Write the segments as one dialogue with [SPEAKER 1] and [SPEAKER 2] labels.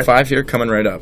[SPEAKER 1] 5 here coming right up.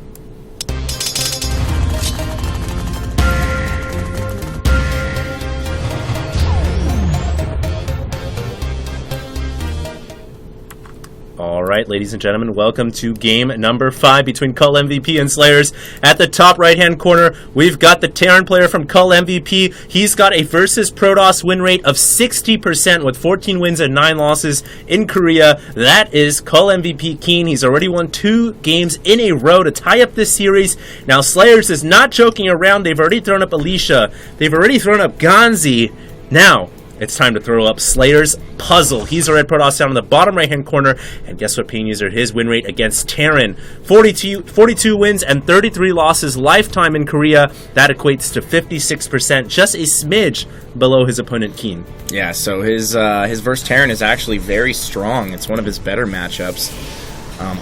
[SPEAKER 2] Alright, ladies and gentlemen, welcome to game number 5 between coLMVP and SlayerS. At the top right-hand corner, we've got the Terran player from coLMVP. He's got a versus Protoss win rate of 60% with 14 wins and 9 losses in Korea. That is coLMVP Keen. He's already won 2 games in a row to tie up this series. Now, SlayerS is not joking around. They've already thrown up Alicia. They've already thrown up Ganzi. Now, it's time to throw up SlayerS Puzzle. He's a red Protoss down in the bottom right-hand corner. And guess what, Payne User? His win rate against Terran. 42 wins and 33 losses lifetime in Korea. That equates to 56%, just a smidge below his opponent Keen.
[SPEAKER 1] Yeah, so his versus Terran is actually very strong. It's one of his better matchups.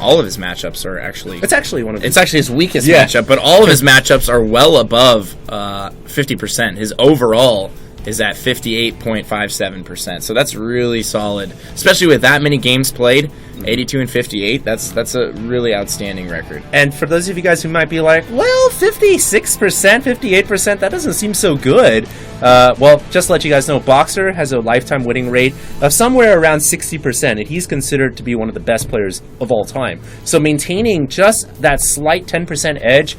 [SPEAKER 1] All of his matchups are actually...
[SPEAKER 2] It's actually one of his...
[SPEAKER 1] It's actually his weakest matchup, but all of his matchups are well above 50%. His overall is at 58.57%. So that's really solid, especially with that many games played. 82 and 58. That's a really outstanding record.
[SPEAKER 2] And for those of you guys who might be like, well, 56%, 58%, that doesn't seem so good. Well, just to let you guys know, Boxer has a lifetime winning rate of somewhere around 60%, and he's considered to be one of the best players of all time. So maintaining just that slight 10% edge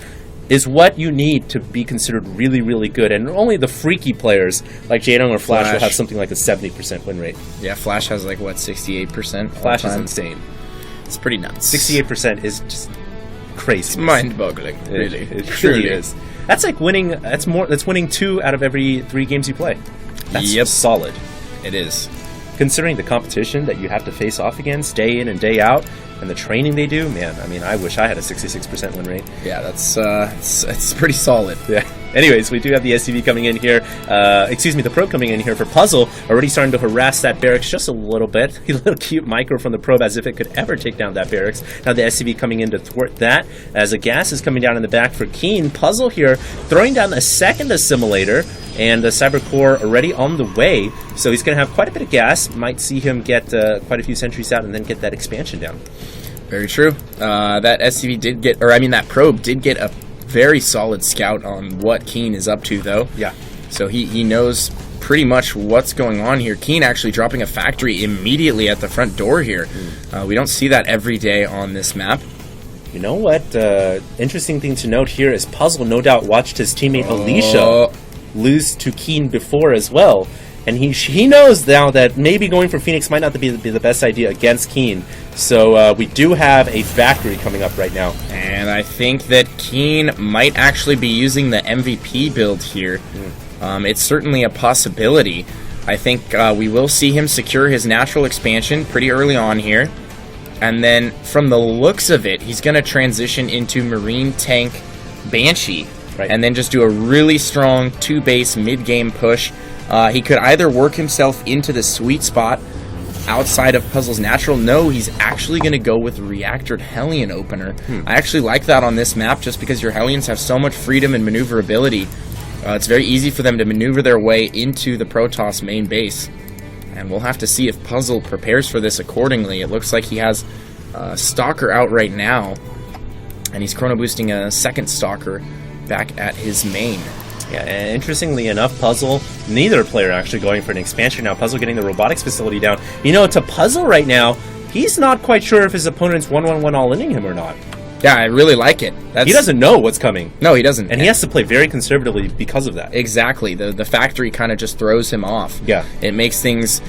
[SPEAKER 2] is what you need to be considered really, really good. And only the freaky players like Jaedong or Flash will have something like a 70% win rate.
[SPEAKER 1] Yeah, Flash has like, what, 68%?
[SPEAKER 2] Flash is insane.
[SPEAKER 1] It's pretty nuts.
[SPEAKER 2] 68% is just crazy.
[SPEAKER 1] It's mind-boggling, really.
[SPEAKER 2] It truly is. That's like winning. That's winning 2 out of every 3 games you play. That's solid.
[SPEAKER 1] It is.
[SPEAKER 2] Considering the competition that you have to face off against day in and day out, and the training they do, man, I mean, I wish I had a 66% win rate.
[SPEAKER 1] Yeah, that's it's pretty solid.
[SPEAKER 2] Yeah. Anyways, we do have the SCV coming in here. The probe coming in here for Puzzle. Already starting to harass that barracks just a little bit. A little cute micro from the probe as if it could ever take down that barracks. Now the SCV coming in to thwart that as a gas is coming down in the back for Keen. Puzzle here throwing down the second assimilator. And the Cyber Core already on the way, so he's going to have quite a bit of gas. Might see him get quite a few sentries out and then get that expansion down.
[SPEAKER 1] Very true. That SCV did get, that probe did get a very solid scout on what Keen is up to, though.
[SPEAKER 2] Yeah.
[SPEAKER 1] So he knows pretty much what's going on here. Keen actually dropping a factory immediately at the front door here. We don't see that every day on this map.
[SPEAKER 2] You know what? Interesting thing to note here is Puzzle no doubt watched his teammate Alicia lose to Keen before as well, and he knows now that maybe going for Phoenix might not be the best idea against Keen. So we do have a factory coming up right now,
[SPEAKER 1] and I think that Keen might actually be using the MVP build here. It's certainly a possibility. I think we will see him secure his natural expansion pretty early on here, and then from the looks of it, he's going to transition into Marine Tank Banshee.
[SPEAKER 2] Right.
[SPEAKER 1] And then just do a really strong 2-base mid-game push. He could either work himself into the sweet spot outside of Puzzle's natural. No, he's actually going to go with Reactored Hellion opener. I actually like that on this map just because your Hellions have so much freedom and maneuverability. It's very easy for them to maneuver their way into the Protoss main base. And we'll have to see if Puzzle prepares for this accordingly. It looks like he has Stalker out right now. And he's chrono boosting a second Stalker back at his main.
[SPEAKER 2] Yeah, and interestingly enough, Puzzle, neither player actually going for an expansion now. Puzzle getting the robotics facility down. You know, to Puzzle right now, he's not quite sure if his opponent's 1-1-1 all-inning him or not.
[SPEAKER 1] Yeah, I really like it.
[SPEAKER 2] He doesn't know what's coming.
[SPEAKER 1] No, he doesn't.
[SPEAKER 2] And he has to play very conservatively because of that.
[SPEAKER 1] Exactly. The factory kind of just throws him off.
[SPEAKER 2] Yeah.
[SPEAKER 1] It makes things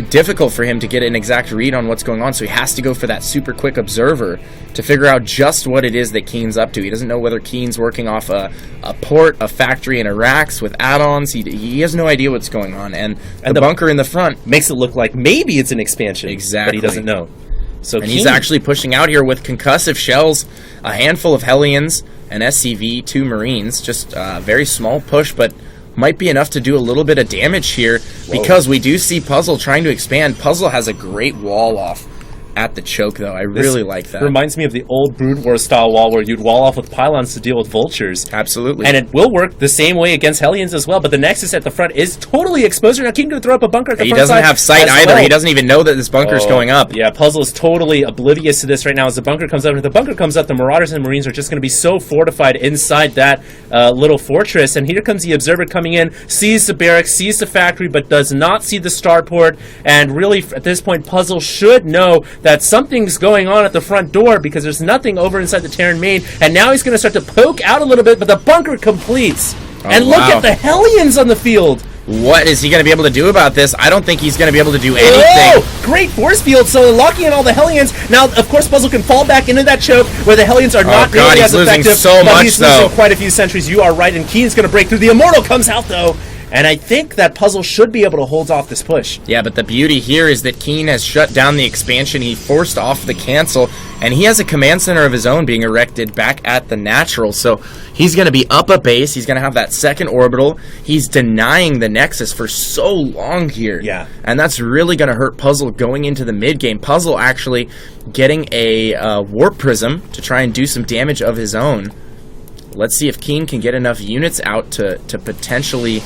[SPEAKER 1] difficult for him to get an exact read on what's going on, so he has to go for that super quick observer to figure out just what it is that Keen's up to. He doesn't know whether Keen's working off a port, a factory, and a racks with add-ons. He has no idea what's going on. And the bunker in the front
[SPEAKER 2] makes it look like maybe it's an expansion.
[SPEAKER 1] Exactly.
[SPEAKER 2] But he doesn't know.
[SPEAKER 1] And he's actually pushing out here with concussive shells, a handful of Hellions, an SCV, 2 Marines. Just a very small push, but might be enough to do a little bit of damage here because we do see Puzzle trying to expand. Puzzle has a great wall off at the choke, though. I really like that.
[SPEAKER 2] Reminds me of the old Brood War style wall where you'd wall off with pylons to deal with vultures.
[SPEAKER 1] Absolutely.
[SPEAKER 2] And it will work the same way against Hellions as well, but the Nexus at the front is totally exposed. Now King going to throw up a bunker at the front
[SPEAKER 1] side. He doesn't have sight either.
[SPEAKER 2] Well.
[SPEAKER 1] He doesn't even know that this bunker's going up.
[SPEAKER 2] Yeah, Puzzle is totally oblivious to this right now as the bunker comes up. And if the bunker comes up, the Marauders and Marines are just going to be so fortified inside that little fortress. And here comes the Observer coming in, sees the barracks, sees the factory, but does not see the starport. And really, at this point, Puzzle should know that something's going on at the front door because there's nothing over inside the Terran main. And now he's going to start to poke out a little bit, but the bunker completes. And look at the Hellions on the field.
[SPEAKER 1] What is he going to be able to do about this? I don't think he's going to be able to do anything.
[SPEAKER 2] Oh, great force field, so locking in all the Hellions. Now, of course, Puzzle can fall back into that choke where the Hellions are not nearly as effective.
[SPEAKER 1] So much,
[SPEAKER 2] he's losing quite a few sentries. You are right, and Keen's going to break through. The Immortal comes out, though. And I think that Puzzle should be able to hold off this push.
[SPEAKER 1] Yeah, but the beauty here is that Keen has shut down the expansion. He forced off the cancel, and he has a command center of his own being erected back at the natural. So he's going to be up a base. He's going to have that second orbital. He's denying the Nexus for so long here.
[SPEAKER 2] Yeah.
[SPEAKER 1] And that's really going to hurt Puzzle going into the mid game. Puzzle actually getting a Warp Prism to try and do some damage of his own. Let's see if Keen can get enough units out to potentially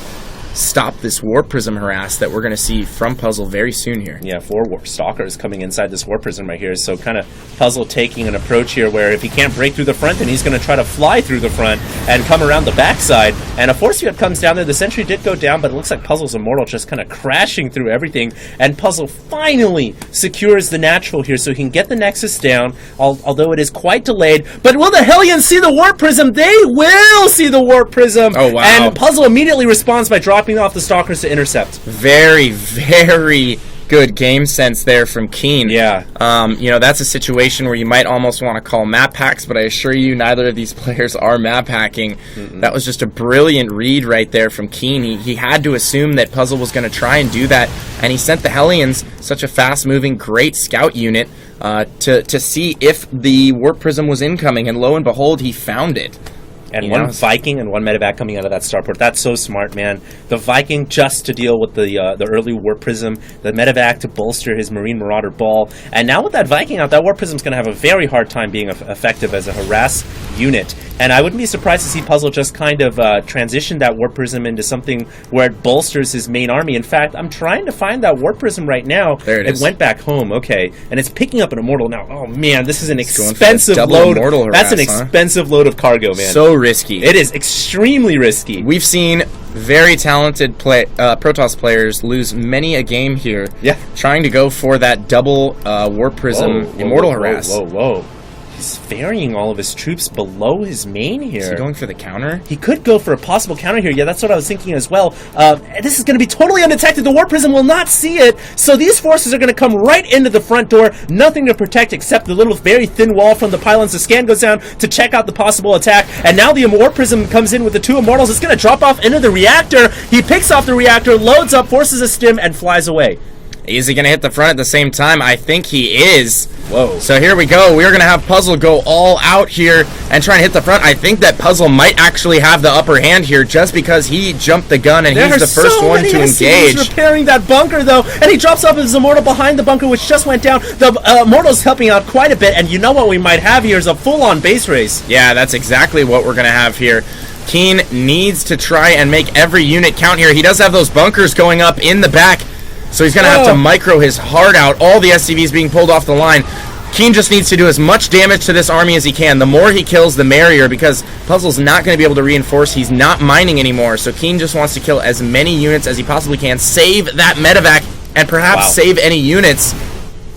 [SPEAKER 1] stop this Warp Prism harass that we're going to see from Puzzle very soon here.
[SPEAKER 2] Yeah, 4 Warp Stalkers coming inside this Warp Prism right here. So kind of Puzzle taking an approach here where if he can't break through the front, then he's going to try to fly through the front and come around the backside. And a force field comes down there. The sentry did go down, but it looks like Puzzle's Immortal just kind of crashing through everything. And Puzzle finally secures the natural here so he can get the Nexus down, although it is quite delayed. But will the Hellions see the Warp Prism? They will see the Warp Prism.
[SPEAKER 1] Oh, wow.
[SPEAKER 2] And Puzzle immediately responds by dropping off the Stalkers to intercept.
[SPEAKER 1] Very, very good game sense there from Keen.
[SPEAKER 2] Yeah.
[SPEAKER 1] You know, that's a situation where you might almost want to call map hacks, but I assure you neither of these players are map hacking. That was just a brilliant read right there from Keen. He had to assume that Puzzle was going to try and do that, and he sent the Hellions, such a fast-moving, great scout unit, to see if the Warp Prism was incoming, and lo and behold, he found it.
[SPEAKER 2] And one Viking and one medevac coming out of that starport. That's so smart, man. The Viking just to deal with the early Warp Prism, the medevac to bolster his Marine Marauder ball. And now with that Viking out, that Warp Prism's going to have a very hard time being effective as a harass unit. And I wouldn't be surprised to see Puzzle just kind of transition that Warp Prism into something where it bolsters his main army. In fact, I'm trying to find that Warp Prism right now.
[SPEAKER 1] There it is.
[SPEAKER 2] It went back home, okay. And it's picking up an Immortal now. Oh, man, this is an expensive load. That's an expensive load of cargo, man.
[SPEAKER 1] So risky.
[SPEAKER 2] It is extremely risky.
[SPEAKER 1] We've seen very talented Protoss players lose many a game here.
[SPEAKER 2] Yeah.
[SPEAKER 1] Trying to go for that double Warp Prism Immortal harass.
[SPEAKER 2] Whoa. He's ferrying all of his troops below his main here.
[SPEAKER 1] Is he going for the counter?
[SPEAKER 2] He could go for a possible counter here. Yeah, that's what I was thinking as well. This is going to be totally undetected. The Warp Prism will not see it. So these forces are going to come right into the front door. Nothing to protect except the little very thin wall from the pylons. The scan goes down to check out the possible attack. And now the Warp Prism comes in with the 2 Immortals. It's going to drop off into the reactor. He picks off the reactor, loads up, forces a stim, and flies away.
[SPEAKER 1] Is he going to hit the front at the same time? I think he is.
[SPEAKER 2] Whoa.
[SPEAKER 1] So here we go. We're going to have Puzzle go all out here and try and hit the front. I think that Puzzle might actually have the upper hand here just because he jumped the gun and he's the first one to engage.
[SPEAKER 2] He's repairing that bunker, though, and he drops off his Immortal behind the bunker, which just went down. The Immortal's helping out quite a bit, and you know what we might have here is a full-on base race.
[SPEAKER 1] Yeah, that's exactly what we're going to have here. Keen needs to try and make every unit count here. He does have those bunkers going up in the back, so he's going to have to micro his heart out. All the SCVs being pulled off the line. Keen just needs to do as much damage to this army as he can. The more he kills, the merrier, because Puzzle's not going to be able to reinforce. He's not mining anymore, so Keen just wants to kill as many units as he possibly can, save that medevac, and perhaps save any units.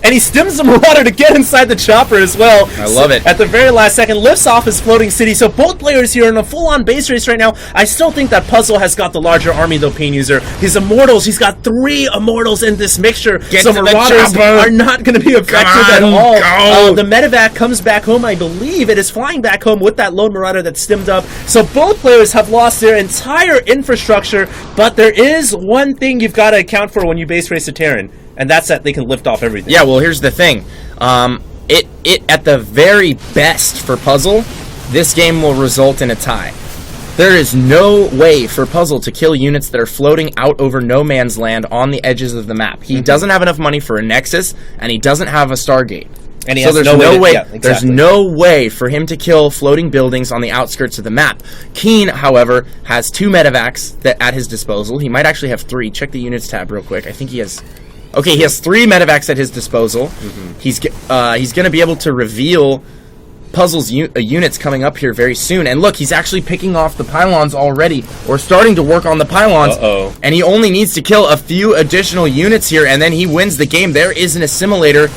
[SPEAKER 2] And he stims the Marauder to get inside the chopper as well.
[SPEAKER 1] I love it.
[SPEAKER 2] At the very last second, lifts off his floating city. So both players here in a full-on base race right now. I still think that Puzzle has got the larger army, though, Pain User. His Immortals, he's got 3 Immortals in this mixture. So Marauders are not going to be effective at all. The medevac comes back home, I believe. It is flying back home with that lone Marauder that's stimmed up. So both players have lost their entire infrastructure, but there is one thing you've got to account for when you base race a Terran. And that's that they can lift off everything.
[SPEAKER 1] Yeah, well, here's the thing. It at the very best for Puzzle, this game will result in a tie. There is no way for Puzzle to kill units that are floating out over no man's land on the edges of the map. He doesn't have enough money for a Nexus, and he doesn't have a Stargate.
[SPEAKER 2] And he
[SPEAKER 1] So
[SPEAKER 2] has
[SPEAKER 1] there's
[SPEAKER 2] no way.
[SPEAKER 1] way.
[SPEAKER 2] Yeah,
[SPEAKER 1] There's
[SPEAKER 2] exactly.
[SPEAKER 1] no way for him to kill floating buildings on the outskirts of the map. Keen, however, has 2 medevacs that at his disposal. He might actually have 3. Check the units tab real quick. I think he has. Okay, he has 3 medevacs at his disposal. He's going to be able to reveal Puzzle's units coming up here very soon. And look, he's actually picking off the pylons already, or starting to work on the pylons. And he only needs to kill a few additional units here, and then he wins the game. There is an assimilator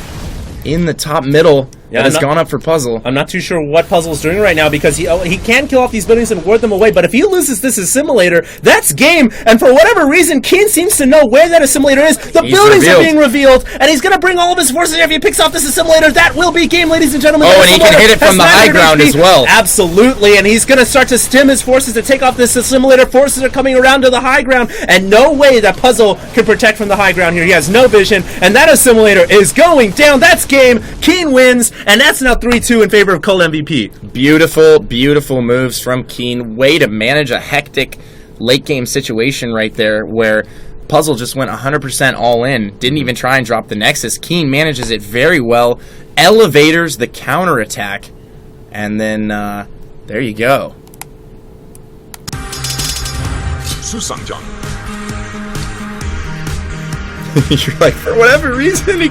[SPEAKER 1] in the top middle that has gone up for Puzzle.
[SPEAKER 2] I'm not too sure what Puzzle's doing right now, because he can kill off these buildings and ward them away, but if he loses this assimilator, that's game. And for whatever reason, Keen seems to know where that assimilator is. The buildings are being revealed, and he's going to bring all of his forces. If he picks off this assimilator, that will be game, ladies and gentlemen.
[SPEAKER 1] Oh, and he can hit it from the high ground as well.
[SPEAKER 2] Absolutely, and he's going to start to stem his forces to take off this assimilator. Forces are coming around to the high ground, and no way that Puzzle can protect from the high ground here. He has no vision, and that assimilator is going down. That's game. Keen wins, and that's now 3-2 in favor of coLMVP.
[SPEAKER 1] Beautiful, beautiful moves from Keen. Way to manage a hectic late game situation right there, where Puzzle just went 100% all in. Didn't even try and drop the Nexus. Keen manages it very well. Elevators the counterattack. And then, there you go. You're like, for whatever reason, he